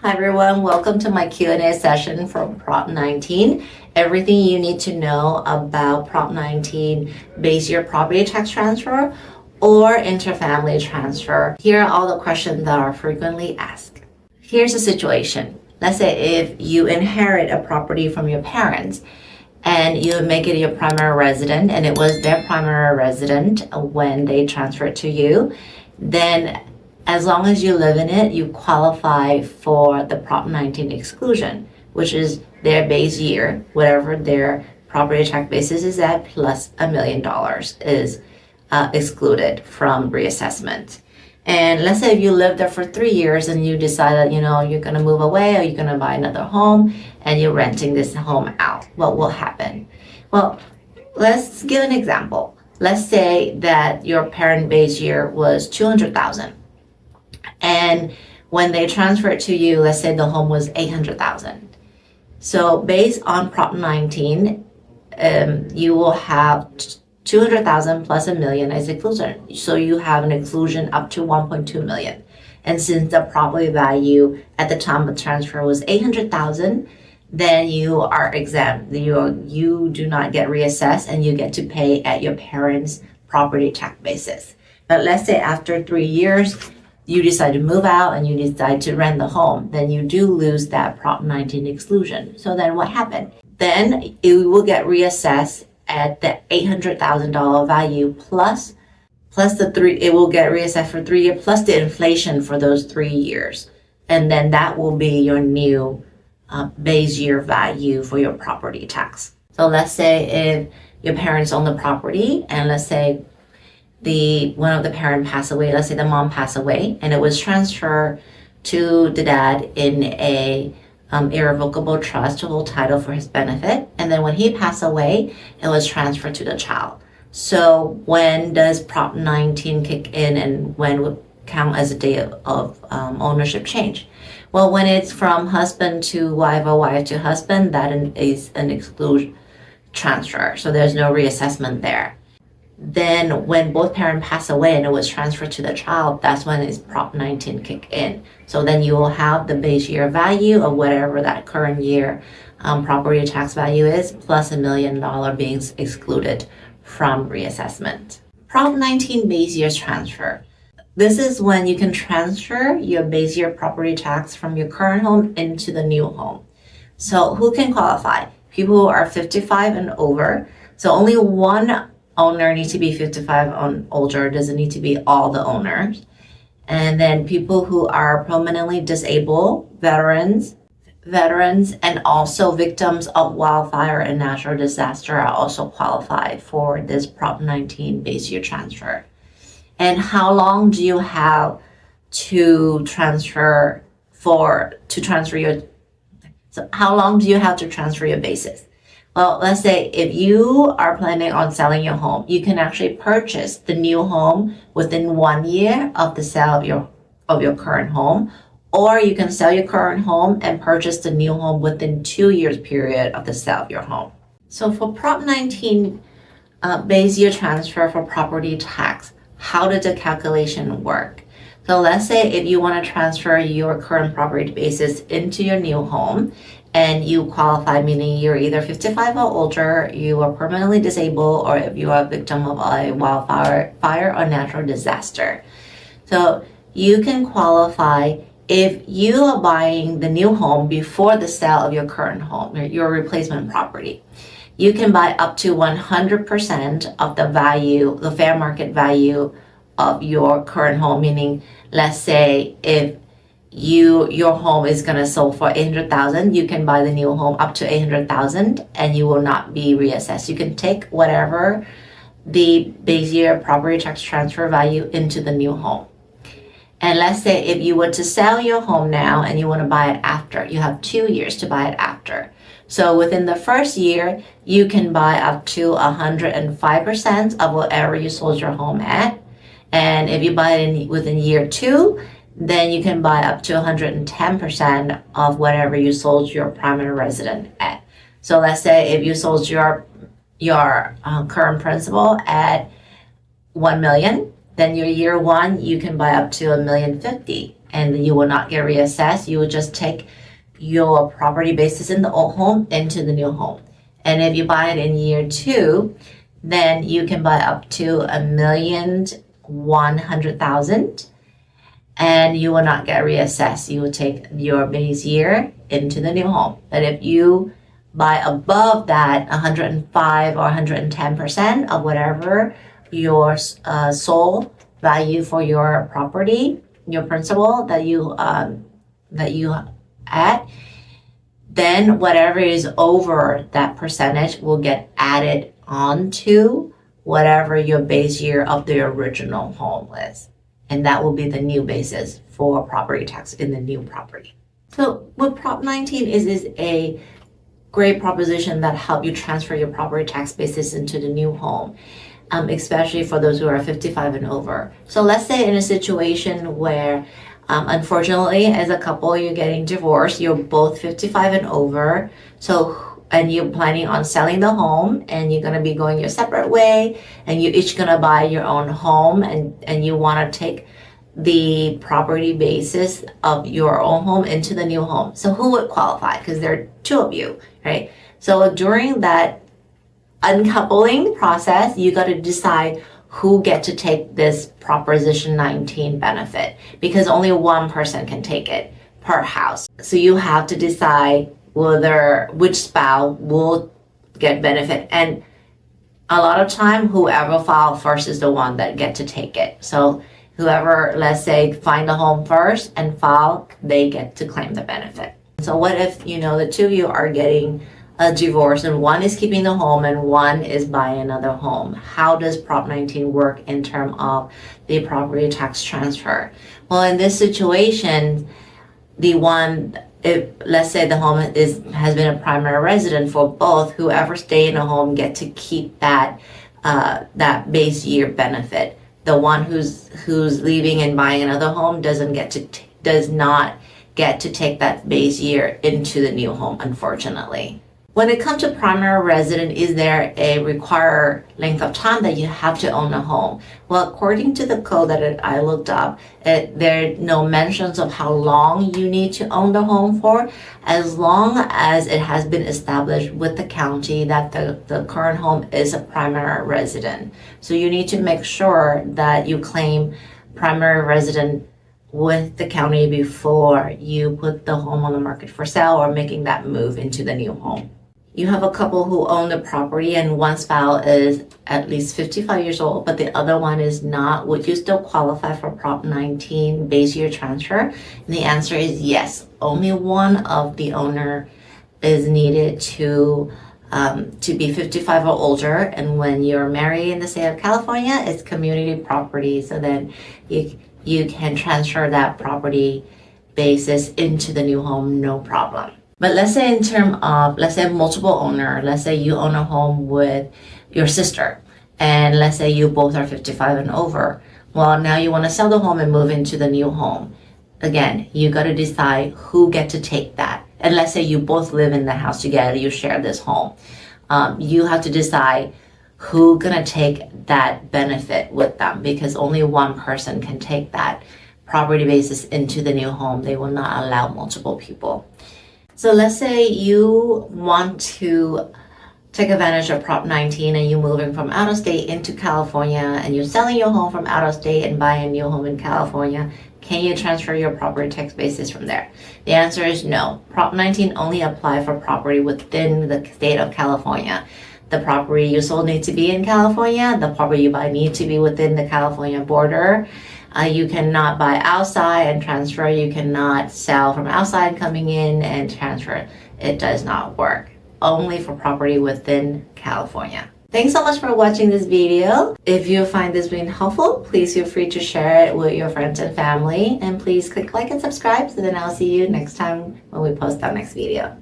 Hi everyone, welcome to my Q&A session from Prop 19. Everything you need to know about Prop 19 base year property tax transfer or interfamily transfer. Here are all the questions that are frequently asked. Here's the situation. Let's say if you inherit a property from your parents and you make it your primary resident and it was their primary resident when they transfer it to you, then as long as you live in it, you qualify for the Prop 19 exclusion, which is their base year, whatever their property tax basis is at, plus $1 million is excluded from reassessment. And let's say if you live there for 3 years and you decide that, you're going to move away or you're going to buy another home and you're renting this home out, what will happen? Well, let's give an example. Let's say that your parent base year was $200,000. And when they transfer it to you, let's say the home was $800,000. So based on Prop 19, you will have $200,000 plus $1 million as exclusion. So you have an exclusion up to $1.2 million. And since the property value at the time of transfer was $800,000, then you are exempt. You do not get reassessed and you get to pay at your parents' property tax basis. But let's say after 3 years, you decide to move out and you decide to rent the home, then you do lose that Prop 19 exclusion. So then what happened? Then it will get reassessed at the $800,000 value plus it will get reassessed for 3 years plus the inflation for those 3 years. And then that will be your new base year value for your property tax. So let's say if your parents own the property and let's say one of the parent passed away, let's say the mom passed away, and it was transferred to the dad in a irrevocable trust to hold title for his benefit. And then when he passed away, it was transferred to the child. So when does Prop 19 kick in and when would count as a day of ownership change? Well, when it's from husband to wife or wife to husband, that is an exclusion transfer. So there's no reassessment there. Then when both parents pass away and it was transferred to the child, that's when it's Prop 19 kick in. So then you will have the base year value of whatever that current year property tax value is, plus $1 million being excluded from reassessment. Prop 19 base year transfer. This is when you can transfer your base year property tax from your current home into the new home. So who can qualify? People who are 55 and over. So only one owner needs to be 55 and older, doesn't need to be all the owners. And then people who are permanently disabled, veterans, and also victims of wildfire and natural disaster are also qualified for this Prop 19 base year transfer. And how long do you have to transfer your basis? Well, let's say if you are planning on selling your home, you can actually purchase the new home within 1 year of the sale of your current home, or you can sell your current home and purchase the new home within 2 years period of the sale of your home. So for Prop 19 base year transfer for property tax, how does the calculation work? So let's say if you want to transfer your current property basis into your new home, and you qualify, meaning you're either 55 or older, you are permanently disabled, or if you are a victim of a wildfire, fire, or natural disaster. So you can qualify if you are buying the new home before the sale of your current home, your replacement property. You can buy up to 100% of the value, the fair market value of your current home, meaning let's say if your home is going to sell for $800,000, you can buy the new home up to $800,000 and you will not be reassessed. You can take whatever the base year property tax transfer value into the new home. And let's say if you were to sell your home now and you want to buy it after, you have 2 years to buy it after. So within the first year, you can buy up to 105% of whatever you sold your home at. And if you buy it within year 2, then you can buy up to 110% of whatever you sold your primary resident at. So let's say if you sold your current principal at $1 million, then your year 1 you can buy up to $1,050,000, and you will not get reassessed. You will just take your property basis in the old home into the new home. And if you buy it in year 2, then you can buy up to $1,100,000 and you will not get reassessed. You will take your base year into the new home. But if you buy above that 105 or 110% of whatever your sold value for your property, your principal that you at, then whatever is over that percentage will get added onto whatever your base year of the original home is. And that will be the new basis for property tax in the new property. So what Prop 19 is a great proposition that help you transfer your property tax basis into the new home, especially for those who are 55 and over. So let's say in a situation where unfortunately, as a couple, you're getting divorced, you're both 55 and over, and you're planning on selling the home, and you're going to be going your separate way, and you're each going to buy your own home, and you want to take the property basis of your own home into the new home. So who would qualify? Because there are 2 of you, right? So during that uncoupling process, you got to decide who get to take this Proposition 19 benefit, because only one person can take it per house. So you have to decide which spouse will get benefit. And a lot of time, whoever filed first is the one that get to take it. So whoever, let's say, find the home first and file, they get to claim the benefit. So what if, the 2 of you are getting a divorce and one is keeping the home and one is buying another home? How does Prop 19 work in terms of the property tax transfer? Well, in this situation, if let's say the home has been a primary resident for both, whoever stay in the home get to keep that base year benefit. The one who's leaving and buying another home does not get to take that base year into the new home, unfortunately. When it comes to primary resident, is there a required length of time that you have to own a home? Well, according to the code that I looked up, there are no mentions of how long you need to own the home for, as long as it has been established with the county that the current home is a primary resident. So you need to make sure that you claim primary resident with the county before you put the home on the market for sale or making that move into the new home. You have a couple who own the property and one spouse is at least 55 years old, but the other one is not. Would you still qualify for Prop 19 base year transfer? And the answer is yes. Only one of the owner is needed to be 55 or older. And when you're married in the state of California, it's community property. So then you can transfer that property basis into the new home, no problem. But let's say in terms of, let's say multiple owner, let's say you own a home with your sister, and let's say you both are 55 and over. Well, now you want to sell the home and move into the new home. Again, you got to decide who get to take that. And let's say you both live in the house together, you share this home. You have to decide who gonna take that benefit with them, because only one person can take that property basis into the new home. They will not allow multiple people. So let's say you want to take advantage of Prop 19 and you're moving from out of state into California and you're selling your home from out of state and buying a new home in California. Can you transfer your property tax basis from there? The answer is no. Prop 19 only applies for property within the state of California. The property you sold needs to be in California. The property you buy needs to be within the California border. You cannot buy outside and transfer. You cannot sell from outside coming in and transfer. It does not work. Only for property within California. Thanks so much for watching this video. If you find this being helpful, please feel free to share it with your friends and family. And please click like and subscribe, so then I'll see you next time when we post our next video.